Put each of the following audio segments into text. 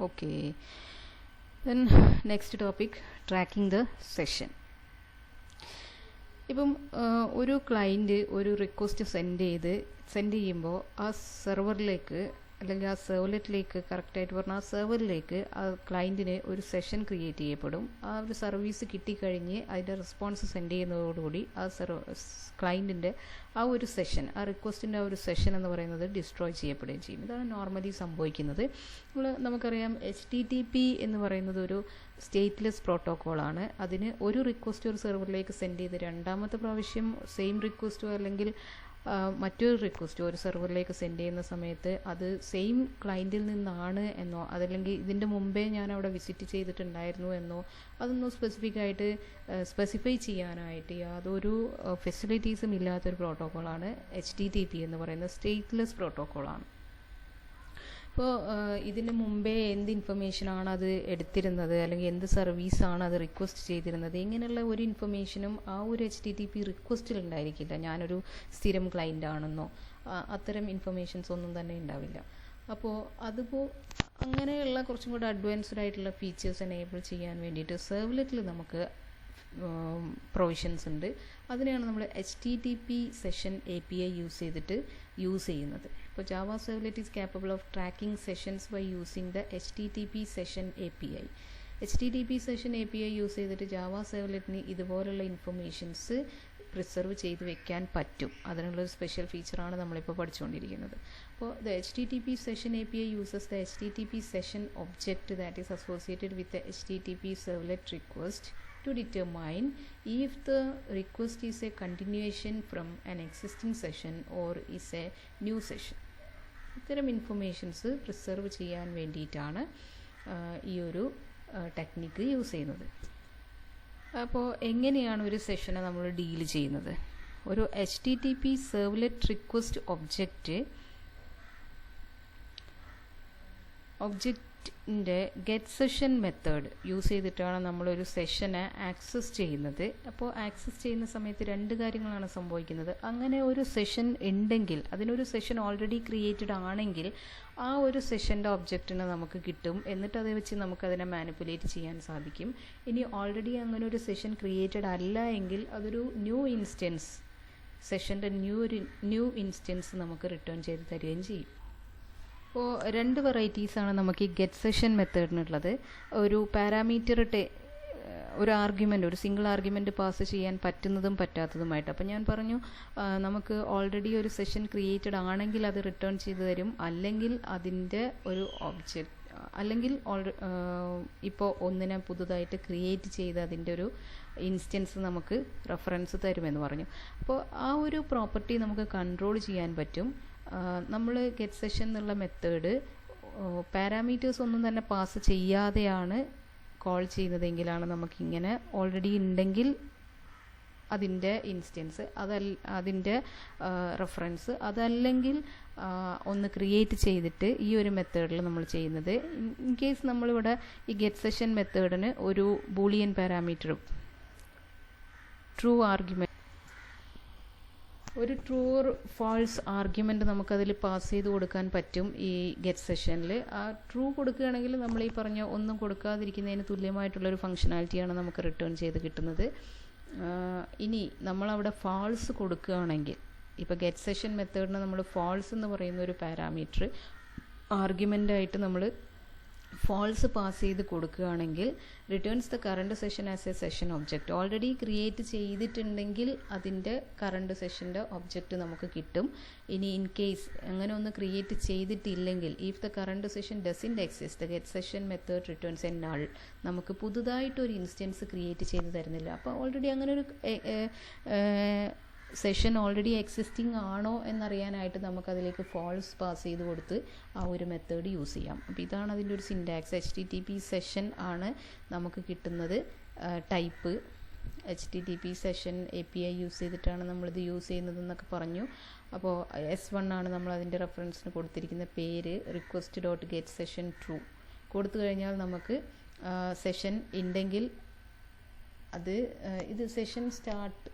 Okay, then next topic, tracking the session. ഇപ്പം ഒരു client ഒരു റിക്വസ്റ്റ് സെൻഡ് ചെയ്യുമ്പോൾ ആ സെർവറിലേക്ക് അല്ലെങ്കിൽ ആ സെർവലെറ്റിലേക്ക് കറക്റ്റായിട്ട് പറഞ്ഞാൽ ആ സെർവറിലേക്ക് ആ ക്ലയൻറ്റിന് ഒരു സെഷൻ ക്രിയേറ്റ് ചെയ്യപ്പെടും. ആ ഒരു സർവീസ് കിട്ടിക്കഴിഞ്ഞ് അതിൻ്റെ റെസ്പോൺസ് സെൻഡ് ചെയ്യുന്നതോടുകൂടി ആ ക്ലയൻറ്റിൻ്റെ ആ ഒരു സെഷൻ, ആ റിക്വസ്റ്റിൻ്റെ ആ ഒരു സെഷൻ എന്ന് പറയുന്നത് ഡിസ്ട്രോയ് ചെയ്യപ്പെടുകയും ചെയ്യും. ഇതാണ് നോർമലി സംഭവിക്കുന്നത്. നമുക്കറിയാം HTTP എന്ന് പറയുന്നത് ഒരു സ്റ്റേറ്റ്ലെസ് പ്രോട്ടോക്കോളാണ്. അതിന് ഒരു റിക്വസ്റ്റ് ഒരു സെർവറിലേക്ക് സെൻഡ് ചെയ്ത് രണ്ടാമത്തെ പ്രാവശ്യം സെയിം റിക്വസ്റ്റോ അല്ലെങ്കിൽ മറ്റൊരു റിക്വസ്റ്റ് ഒരു സെർവറിലേക്ക് സെൻഡ് ചെയ്യുന്ന സമയത്ത് അത് സെയിം ക്ലയൻറ്റിൽ നിന്നാണ് എന്നോ അതല്ലെങ്കിൽ ഇതിൻ്റെ മുമ്പേ ഞാൻ അവിടെ വിസിറ്റ് ചെയ്തിട്ടുണ്ടായിരുന്നു എന്നോ അതൊന്നും സ്പെസിഫൈ ചെയ്യാനായിട്ട് യാതൊരു ഫെസിലിറ്റീസും ഇല്ലാത്തൊരു പ്രോട്ടോക്കോളാണ് HTTP എന്ന് പറയുന്നത്. സ്റ്റേറ്റ്ലെസ് പ്രോട്ടോക്കോളാണ്. ഇപ്പോൾ ഇതിന് മുമ്പേ എന്ത് ഇൻഫർമേഷനാണ് അത് എടുത്തിരുന്നത് അല്ലെങ്കിൽ എന്ത് സർവീസാണ് അത് റിക്വസ്റ്റ് ചെയ്തിരുന്നത്, ഇങ്ങനെയുള്ള ഒരു ഇൻഫർമേഷനും ആ ഒരു HTTP റിക്വസ്റ്റിൽ ഉണ്ടായിരിക്കില്ല. ഞാനൊരു സ്ഥിരം ക്ലയൻ്റ് ആണെന്നോ അത്തരം ഇൻഫർമേഷൻസ് ഒന്നും തന്നെ ഉണ്ടാവില്ല. അപ്പോൾ അങ്ങനെയുള്ള കുറച്ചും കൂടെ അഡ്വാൻസ്ഡ് ആയിട്ടുള്ള ഫീച്ചേഴ്സ് എനേബിൾ ചെയ്യാൻ വേണ്ടിയിട്ട് സെർവ്ലെറ്റിൽ നമുക്ക് പ്രൊവിഷൻസ് ഉണ്ട്. അതിനെയാണ് നമ്മൾ HTTP സെഷൻ API യൂസ് ചെയ്യുന്നത്. ഇപ്പോൾ Java servlet is capable of tracking sessions by using the HTTP session API. HTTP session API use ചെയ്തിട്ട് ജാവ സെർവ്ലെറ്റിന് ഇതുപോലുള്ള ഇൻഫർമേഷൻസ് പ്രിസർവ് ചെയ്ത് വെക്കാൻ പറ്റും. അതിനുള്ളൊരു സ്പെഷ്യൽ ഫീച്ചറാണ് നമ്മളിപ്പോൾ പഠിച്ചുകൊണ്ടിരിക്കുന്നത്. അപ്പോൾ the HTTP session API uses the HTTP session object that is associated with the HTTP servlet request to determine if the request is a continuation from an existing session or is a new session. ഇത്തരം informations preserve ചെയ്യാൻ വേണ്ടിയിട്ടാണ് ഈ ഒരു technique use ചെയ്യുന്നത്. അപ്പോൾ എങ്ങനെയാണ് ഒരു സെഷനെ നമ്മൾ ഡീൽ ചെയ്യുന്നത്? ഒരു HTTP സെർവ്ലെറ്റ് റിക്വസ്റ്റ് ഒബ്ജക്റ്റിൻ്റെ ഗെറ്റ് സെഷൻ മെത്തേഡ് യൂസ് ചെയ്തിട്ടാണ് നമ്മളൊരു സെഷനെ ആക്സസ് ചെയ്യുന്നത്. അപ്പോൾ ആക്സസ് ചെയ്യുന്ന സമയത്ത് രണ്ട് കാര്യങ്ങളാണ് സംഭവിക്കുന്നത്. അങ്ങനെ ഒരു സെഷൻ ഉണ്ടെങ്കിൽ, അതിനൊരു സെഷൻ ഓൾറെഡി ക്രിയേറ്റഡ് ആണെങ്കിൽ ആ ഒരു സെഷൻ്റെ ഒബ്ജക്റ്റിനെ നമുക്ക് കിട്ടും. എന്നിട്ട് അത് വെച്ച് നമുക്കതിനെ മാനിപ്പുലേറ്റ് ചെയ്യാൻ സാധിക്കും. ഇനി ഓൾറെഡി അങ്ങനെ ഒരു സെഷൻ ക്രിയേറ്റഡ് അല്ല എങ്കിൽ അതൊരു സെഷൻ്റെ ന്യൂ ഇൻസ്റ്റൻസ് നമുക്ക് റിട്ടേൺ ചെയ്ത് തരികയും ചെയ്യും. ഇപ്പോൾ രണ്ട് വെറൈറ്റീസാണ് നമുക്ക് ഈ ഗെറ്റ് സെഷൻ മെത്തേഡിനുള്ളത്. ഒരു പാരാമീറ്റർ ഒരു സിംഗിൾ ആർഗ്യുമെൻറ്റ് പാസ് ചെയ്യാൻ പറ്റുന്നതും പറ്റാത്തതുമായിട്ട്. അപ്പോൾ ഞാൻ പറഞ്ഞു നമുക്ക് ഓൾറെഡി ഒരു സെഷൻ ക്രിയേറ്റഡ് ആണെങ്കിൽ അത് റിട്ടേൺ ചെയ്ത് തരും, അല്ലെങ്കിൽ അതിൻ്റെ ഒരു അല്ലെങ്കിൽ ഇപ്പോൾ ഒന്നിനെ പുതുതായിട്ട് ക്രിയേറ്റ് ചെയ്ത് അതിൻ്റെ ഒരു ഇൻസ്റ്റൻസ് നമുക്ക് റെഫറൻസ് തരുമെന്ന് പറഞ്ഞു. അപ്പോൾ ആ ഒരു പ്രോപ്പർട്ടി നമുക്ക് കൺട്രോൾ ചെയ്യാൻ പറ്റും. നമ്മൾ ഗെറ്റ് സെഷൻ എന്നുള്ള മെത്തേഡ് പാരാമീറ്റേഴ്സ് ഒന്നും തന്നെ പാസ് ചെയ്യാതെയാണ് കോൾ ചെയ്യുന്നതെങ്കിലാണ് നമുക്കിങ്ങനെ ഓൾറെഡി ഉണ്ടെങ്കിൽ അതിൻ്റെ ഇൻസ്റ്റൻസ് അതിൻ്റെ റെഫറൻസ്, അതല്ലെങ്കിൽ ഒന്ന് ക്രിയേറ്റ് ചെയ്തിട്ട് ഈ ഒരു മെത്തേഡിൽ നമ്മൾ ചെയ്യുന്നത്. ഇൻ കേസ് നമ്മളിവിടെ ഈ ഗെറ്റ് സെഷൻ മെത്തേഡിന് ഒരു ബൂളിയൻ പാരാമീറ്റർ ഒരു ട്രൂ ഓർ ഫാൾസ് ആർഗ്യുമെൻ്റ് നമുക്കതിൽ പാസ് ചെയ്ത് കൊടുക്കാൻ പറ്റും ഈ ഗെറ്റ് സെഷനിൽ. ആ ട്രൂ കൊടുക്കുകയാണെങ്കിൽ നമ്മൾ ഈ പറഞ്ഞ ഒന്നും കൊടുക്കാതിരിക്കുന്നതിന് തുല്യമായിട്ടുള്ളൊരു ഫങ്ഷനാലിറ്റിയാണ് നമുക്ക് റിട്ടേൺ ചെയ്ത് കിട്ടുന്നത്. ഇനി നമ്മളവിടെ ഫാൾസ് കൊടുക്കുകയാണെങ്കിൽ, ഇപ്പോൾ ഗെറ്റ് സെഷൻ മെത്തേഡിന് നമ്മൾ ഫാൾസ് എന്ന് പറയുന്ന ഒരു പാരാമീറ്റർ ആർഗ്യുമെൻ്റായിട്ട് നമ്മൾ ഫാൾസ് പാസ് ചെയ്ത് കൊടുക്കുകയാണെങ്കിൽ returns the current session as A session object. Already create ചെയ്തിട്ടുണ്ടെങ്കിൽ അതിൻ്റെ കറണ്ട് സെഷൻ്റെ ഒബ്ജക്റ്റ് നമുക്ക് കിട്ടും. ഇനി ഇൻ കേസ് അങ്ങനെ ഒന്ന് ക്രിയേറ്റ് ചെയ്തിട്ടില്ലെങ്കിൽ, if the current session doesn't exist, the get session method returns A null. നമുക്ക് പുതുതായിട്ടൊരു ഇൻസ്റ്റൻസ് ക്രിയേറ്റ് ചെയ്ത് തരുന്നില്ല. അപ്പോൾ ഓൾറെഡി അങ്ങനെ ഒരു സെഷൻ ഓൾറെഡി എക്സിസ്റ്റിംഗ് ആണോ എന്നറിയാനായിട്ട് നമുക്കതിലേക്ക് ഫാൾസ് പാസ് ചെയ്ത് കൊടുത്ത് ആ ഒരു മെത്തേഡ് യൂസ് ചെയ്യാം. അപ്പോൾ ഇതാണ് അതിൻ്റെ ഒരു സിൻറ്റാക്സ്. HTTP സെഷൻ ആണ് നമുക്ക് കിട്ടുന്നത് type. HTTP session API use ചെയ്തിട്ടാണ് നമ്മളിത് യൂസ് ചെയ്യുന്നതെന്നൊക്കെ പറഞ്ഞു. അപ്പോൾ S1 ആണ് നമ്മൾ അതിൻ്റെ റെഫറൻസിന് കൊടുത്തിരിക്കുന്ന പേര്. request.getSession true കൊടുത്തു കഴിഞ്ഞാൽ നമുക്ക് സെഷൻ ഉണ്ടെങ്കിൽ ഇത് സെഷൻ സ്റ്റാർട്ട്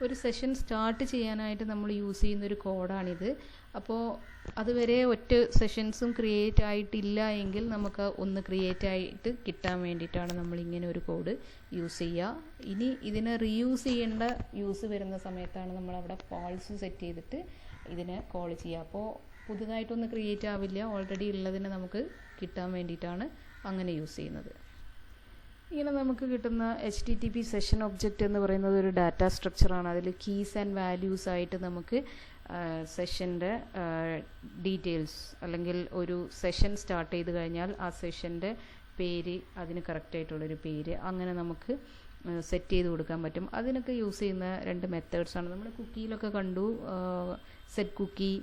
ഒരു സെഷൻ സ്റ്റാർട്ട് ചെയ്യാനായിട്ട് നമ്മൾ യൂസ് ചെയ്യുന്നൊരു കോഡാണിത്. അപ്പോൾ അതുവരെ ഒറ്റ സെഷൻസും ക്രിയേറ്റ് ആയിട്ടില്ല എങ്കിൽ നമുക്ക് ഒന്ന് ക്രിയേറ്റ് ആയിട്ട് കിട്ടാൻ വേണ്ടിയിട്ടാണ് നമ്മളിങ്ങനെ ഒരു കോഡ് യൂസ് ചെയ്യുക. ഇനി ഇതിനെ റീയൂസ് ചെയ്യേണ്ട യൂസ് വരുന്ന സമയത്താണ് നമ്മളവിടെ ഫാൾസ് സെറ്റ് ചെയ്തിട്ട് ഇതിനെ കോൾ ചെയ്യുക. അപ്പോൾ പുതുതായിട്ടൊന്നും ക്രിയേറ്റ് ആവില്ല, ഓൾറെഡി ഉള്ളതിനെ നമുക്ക് കിട്ടാൻ വേണ്ടിയിട്ടാണ് അങ്ങനെ യൂസ് ചെയ്യുന്നത്. ഇങ്ങനെ നമുക്ക് കിട്ടുന്ന HTTP സെഷൻ ഒബ്ജക്റ്റ് എന്ന് പറയുന്നത് ഒരു ഡാറ്റ സ്ട്രക്ചറാണ്. അതിൽ കീസ് ആൻഡ് വാല്യൂസ് ആയിട്ട് നമുക്ക് സെഷൻ്റെ ഡീറ്റെയിൽസ് അല്ലെങ്കിൽ ഒരു സെഷൻ സ്റ്റാർട്ട് ചെയ്ത് കഴിഞ്ഞാൽ ആ സെഷൻ്റെ പേര്, അതിന് കറക്റ്റായിട്ടുള്ളൊരു പേര്, അങ്ങനെ നമുക്ക് സെറ്റ് ചെയ്ത് കൊടുക്കാൻ പറ്റും. അതിനൊക്കെ യൂസ് ചെയ്യുന്ന 2 മെത്തേഡ്സാണ്. നമ്മൾ കുക്കിയിലൊക്കെ കണ്ടു, സെറ്റ് കുക്കി,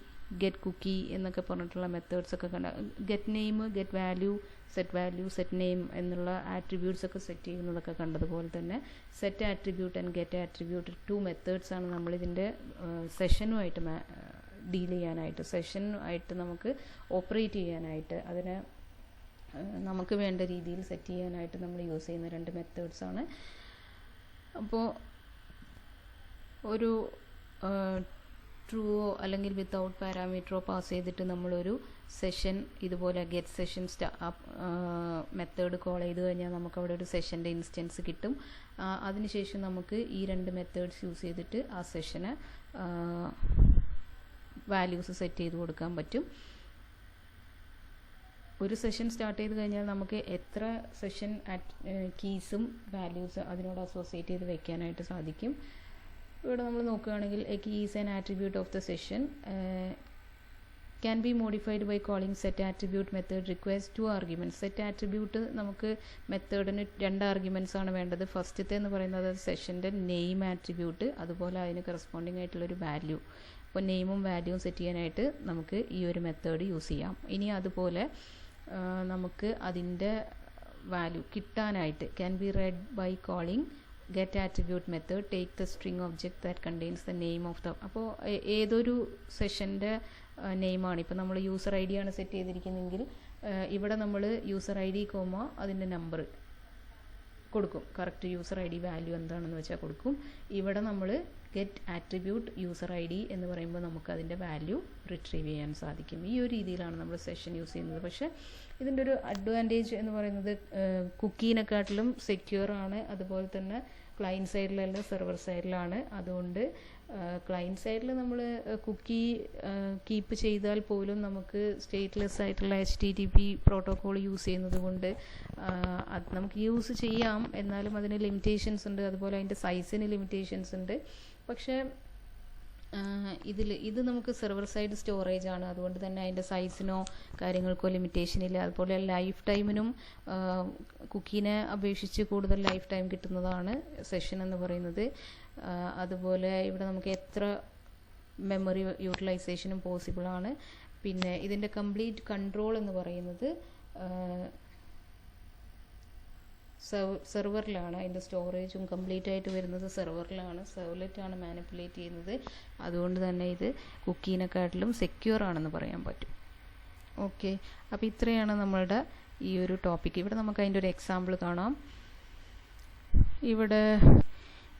ഗെറ്റ് കുക്കി എന്നൊക്കെ പറഞ്ഞിട്ടുള്ള മെത്തേഡ്സൊക്കെ കണ്ട. Get name, get value, set value, set name എന്നുള്ള ആട്രിബ്യൂട്ട്സ് ഒക്കെ സെറ്റ് ചെയ്യുന്നതൊക്കെ കണ്ടതുപോലെ തന്നെ set attribute and get attribute 2 മെത്തേഡ്സാണ് നമ്മളിതിൻ്റെ സെഷനുമായിട്ട് ഡീൽ ചെയ്യാനായിട്ട്, സെഷനുമായിട്ട് നമുക്ക് ഓപ്പറേറ്റ് ചെയ്യാനായിട്ട്, അതിനെ നമുക്ക് വേണ്ട രീതിയിൽ സെറ്റ് ചെയ്യാനായിട്ട് നമ്മൾ യൂസ് ചെയ്യുന്ന 2 മെത്തേഡ്സാണ്. അപ്പോൾ ഒരു ട്രൂവോ അല്ലെങ്കിൽ വിത്തൗട്ട് പാരാമീറ്ററോ പാസ് ചെയ്തിട്ട് നമ്മളൊരു സെഷൻ ഇതുപോലെ ഗെറ്റ് സെഷൻ മെത്തേഡ് കോൾ ചെയ്ത് കഴിഞ്ഞാൽ നമുക്ക് അവിടെ ഒരു സെഷൻ്റെ ഇൻസ്റ്റൻസ് കിട്ടും. അതിനുശേഷം നമുക്ക് ഈ 2 മെത്തേഡ്സ് യൂസ് ചെയ്തിട്ട് ആ സെഷന് വാല്യൂസ് സെറ്റ് ചെയ്ത് കൊടുക്കാൻ പറ്റും. ഒരു സെഷൻ സ്റ്റാർട്ട് ചെയ്ത് കഴിഞ്ഞാൽ നമുക്ക് എത്ര സെഷൻ കീസും വാല്യൂസ് അതിനോട് അസോസിയേറ്റ് ചെയ്ത് വെക്കാനായിട്ട് സാധിക്കും. ഇവിടെ നമ്മൾ നോക്കുകയാണെങ്കിൽ a key is an attribute of the session can be modified by calling set attribute method requires 2 arguments. Set attribute നമുക്ക് മെത്തേഡിന് 2 ആർഗ്യുമെൻറ്റ്സ് ആണ് വേണ്ടത്. ഫസ്റ്റത്തെ എന്ന് പറയുന്നത് സെഷൻ്റെ നെയിം ആട്രിബ്യൂട്ട്, അതുപോലെ അതിന് കറസ്പോണ്ടിങ് ആയിട്ടുള്ളൊരു വാല്യൂ. അപ്പോൾ നെയിമും വാല്യൂവും സെറ്റ് ചെയ്യാനായിട്ട് നമുക്ക് ഈ ഒരു മെത്തേഡ് യൂസ് ചെയ്യാം. ഇനി അതുപോലെ നമുക്ക് അതിൻ്റെ വാല്യൂ കിട്ടാനായിട്ട് can be read by calling get attribute method take the string object that contains the name of the. അപ്പോൾ ഏതൊരു സെഷൻ്റെ നെയിമാണ്, ഇപ്പോൾ നമ്മൾ യൂസർ ID ആണ് സെറ്റ് ചെയ്തിരിക്കുന്നതെങ്കിൽ ഇവിടെ നമ്മൾ യൂസർ ID കോമ അതിൻ്റെ നമ്പർ കൊടുക്കും, കറക്റ്റ് യൂസർ ID വാല്യൂ എന്താണെന്ന് വെച്ചാൽ കൊടുക്കും. ഇവിടെ നമ്മൾ ഗെറ്റ് ആട്രിബ്യൂട്ട് യൂസർ ID എന്ന് പറയുമ്പോൾ നമുക്ക് അതിൻ്റെ വാല്യൂ റിട്രീവ് ചെയ്യാൻ സാധിക്കും. ഈ ഒരു രീതിയിലാണ് നമ്മൾ സെഷൻ യൂസ് ചെയ്യുന്നത്. പക്ഷേ ഇതിൻ്റെ ഒരു അഡ്വാൻറ്റേജ് എന്ന് പറയുന്നത് കുക്കീനെക്കാട്ടിലും സെക്യൂർ ആണ്, അതുപോലെ തന്നെ ക്ലയൻറ്റ് സൈഡിലല്ല സെർവർ സൈഡിലാണ്. അതുകൊണ്ട് ക്ലയൻറ്റ് സൈഡിൽ നമ്മൾ കുക്കി കീപ്പ് ചെയ്താൽ പോലും നമുക്ക് സ്റ്റേറ്റ്ലെസ് ആയിട്ടുള്ള HTTP പ്രോട്ടോക്കോൾ യൂസ് ചെയ്യുന്നത് കൊണ്ട് അത് നമുക്ക് യൂസ് ചെയ്യാം. എന്നാലും അതിന് ലിമിറ്റേഷൻസ് ഉണ്ട്, അതുപോലെ അതിൻ്റെ സൈസിന് ലിമിറ്റേഷൻസ് ഉണ്ട്. പക്ഷേ ഇത് നമുക്ക് സെർവർ സൈഡ് സ്റ്റോറേജ് ആണ്, അതുകൊണ്ട് തന്നെ അതിൻ്റെ സൈസിനോ കാര്യങ്ങൾക്കോ ലിമിറ്റേഷൻ ഇല്ല. അതുപോലെ ലൈഫ് ടൈമിനും കുക്കീനെ അപേക്ഷിച്ച് കൂടുതൽ ലൈഫ് ടൈം കിട്ടുന്നതാണ് സെഷൻ എന്ന് പറയുന്നത്. അതുപോലെ ഇവിടെ നമുക്ക് എത്ര മെമ്മറി യൂട്ടിലൈസേഷനും പോസിബിളാണ്. പിന്നെ ഇതിൻ്റെ കംപ്ലീറ്റ് കൺട്രോൾ എന്ന് പറയുന്നത് സെർവറിലാണ്. അതിൻ്റെ സ്റ്റോറേജും കംപ്ലീറ്റ് ആയിട്ട് വരുന്നത് സെർവറിലാണ്. സെർവ്ലെറ്റാണ് മാനിപ്പുലേറ്റ് ചെയ്യുന്നത്. അതുകൊണ്ട് തന്നെ ഇത് കുക്കീനെക്കാട്ടിലും സെക്യൂർ ആണെന്ന് പറയാൻ പറ്റും. ഓക്കെ, അപ്പോൾ ഇത്രയാണ് നമ്മളുടെ ഈ ഒരു ടോപ്പിക്ക്. ഇവിടെ നമുക്ക് അതിൻ്റെ ഒരു എക്സാമ്പിൾ കാണാം. ഇവിടെ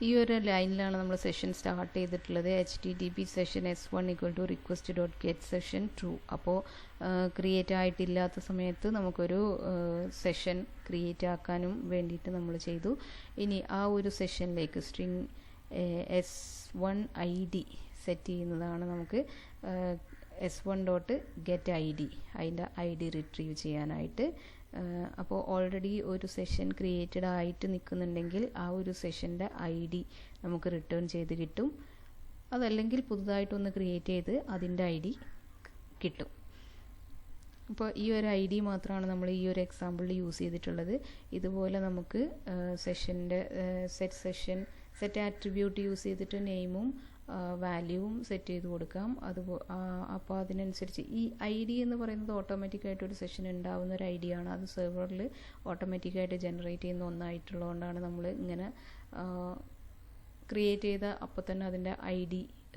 ഈ ഒരു ലൈനിലാണ് നമ്മൾ സെഷൻ സ്റ്റാർട്ട് ചെയ്തിട്ടുള്ളത്. HTTP session S1 = request.get session true. അപ്പോൾ ക്രിയേറ്റ് ആയിട്ടില്ലാത്ത സമയത്ത് നമുക്കൊരു സെഷൻ ക്രിയേറ്റ് ആക്കാനും വേണ്ടിയിട്ട് നമ്മൾ ചെയ്തു. ഇനി ആ ഒരു സെഷനിലേക്ക് സ്ട്രിങ് S1 ID സെറ്റ് ചെയ്യുന്നതാണ് നമുക്ക് S1.getID, അതിൻ്റെ ID റിട്രീവ് ചെയ്യാനായിട്ട്. അപ്പോൾ ഓൾറെഡി ഒരു സെഷൻ ക്രിയേറ്റഡ് ആയിട്ട് നിൽക്കുന്നുണ്ടെങ്കിൽ ആ ഒരു സെഷൻ്റെ ID നമുക്ക് റിട്ടേൺ ചെയ്ത് കിട്ടും. അതല്ലെങ്കിൽ പുതുതായിട്ടൊന്ന് ക്രിയേറ്റ് ചെയ്ത് അതിൻ്റെ ID കിട്ടും. അപ്പോൾ ഈ ഒരു ID മാത്രമാണ് നമ്മൾ ഈ ഒരു എക്സാമ്പിളിൽ യൂസ് ചെയ്തിട്ടുള്ളത്. ഇതുപോലെ നമുക്ക് സെഷൻ്റെ സെറ്റ് ആട്രിബ്യൂട്ട് യൂസ് ചെയ്തിട്ട് നെയിമും വാല്യൂവും സെറ്റ് ചെയ്ത് കൊടുക്കാം. അപ്പോൾ അതിനനുസരിച്ച് ഈ ID എന്ന് പറയുന്നത് ഓട്ടോമാറ്റിക്കായിട്ട് ഒരു സെഷൻ ഉണ്ടാവുന്ന ഒരു ID ആണ്. അത് സെർവറിൽ ഓട്ടോമാറ്റിക്കായിട്ട് ജനറേറ്റ് ചെയ്യുന്ന ഒന്നായിട്ടുള്ളതുകൊണ്ടാണ് നമ്മൾ ഇങ്ങനെ ക്രിയേറ്റ് ചെയ്ത അപ്പോൾ തന്നെ അതിൻ്റെ ID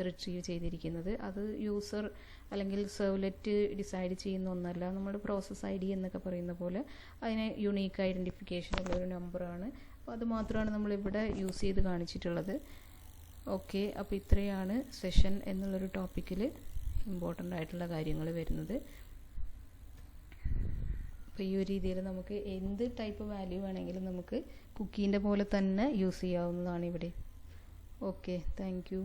റിട്രീവ് ചെയ്തിരിക്കുന്നത്. അത് യൂസർ അല്ലെങ്കിൽ സെർവ്ലെറ്റ് ഡിസൈഡ് ചെയ്യുന്ന ഒന്നല്ല. നമ്മുടെ പ്രോസസ് ID എന്നൊക്കെ പറയുന്ന പോലെ അതിന് യുണീക്ക് ഐഡൻറ്റിഫിക്കേഷൻ ഉള്ള ഒരു നമ്പറാണ്. അപ്പോൾ അത് മാത്രമാണ് നമ്മളിവിടെ യൂസ് ചെയ്ത് കാണിച്ചിട്ടുള്ളത്. ഓക്കെ, അപ്പോൾ ഇത്രയാണ് സെഷൻ എന്നുള്ളൊരു ടോപ്പിക്കിൽ ഇമ്പോർട്ടൻ്റ് ആയിട്ടുള്ള കാര്യങ്ങൾ വരുന്നത്. അപ്പോൾ ഈ ഒരു രീതിയിൽ നമുക്ക് എന്ത് ടൈപ്പ് വാല്യൂ വേണമെങ്കിലും നമുക്ക് കുക്കീൻ്റെ പോലെ തന്നെ യൂസ് ചെയ്യാവുന്നതാണ് ഇവിടെ. Okay, thank you.